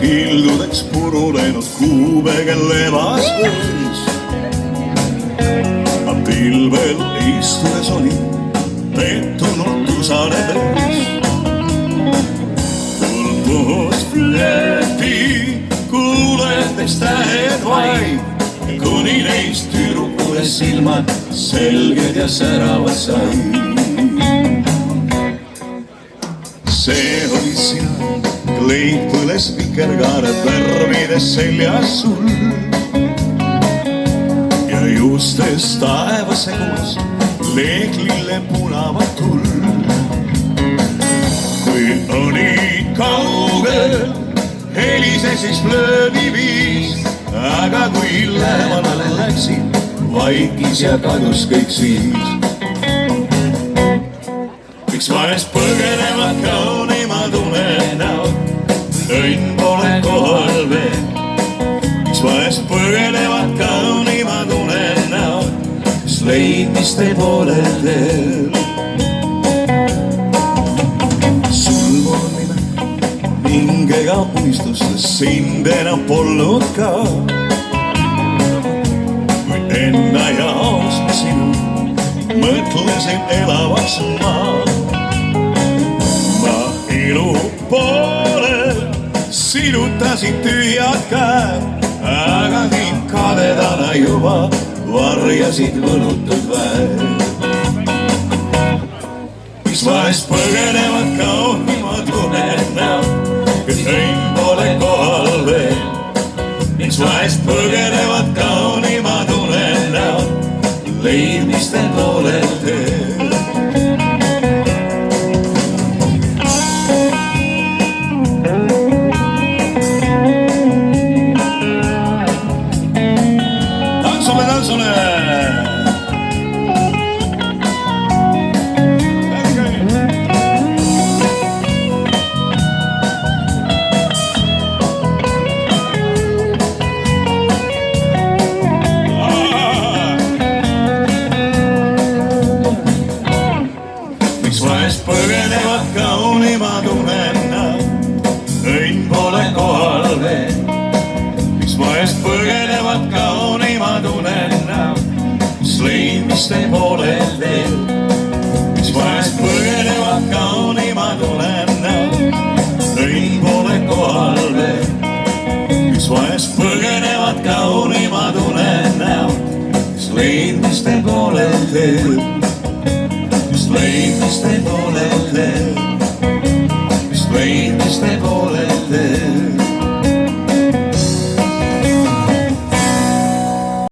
kildudeks purunenud kuubegel elas võis. Ma pilvel istudes oli pettunud tusane tõis. Kulmus flööti, kuuledes tähed vaid, kuni neist tüdrukule silmad selged ja säravad sai. See oli sina, kleit põles vikerkaared värvides seljas sul ja juustes taevas segumas leeklille punavat tull. Kui oli kaugel, helises siis flöödiviis, aga kui lähemale läksin, vaikis ja kadus kõik siis. Miks vahest põgenevad kaunimad unenäod, õnn pole kohal veel. Miks vahest põgenevad kaunimad unenäod, kes leidmiste poolel teel. Sul vormime hingega unistustes sind enam polnud ka. Kui enda jaoks ma sinu mõtlesin elavaks ma. Ilu poolel sinutasid tühjad käed, aga mind kadedana juba varjasid võlutud väed. Miks vahest põgenevad kaunimad unenäod, kes õnn pole kohal veel. Miks vahest põgenevad kaunimad unenäod, leidmiste poolel teel. Miks vahest põgenevad kaunimad unenäod, õnn pole kohal veel. Miks vahest põgenevad kaunimad unenäod, kes leidmiste poolel teel. Miks vahest põgenevad kaunimad unenäod, õnn pole kohal veel. Miks vahest põgenevad kaunimad unenäod, kes leidmiste poolel teel. Leidmiste poolel teel, mis leidmiste poolel teel.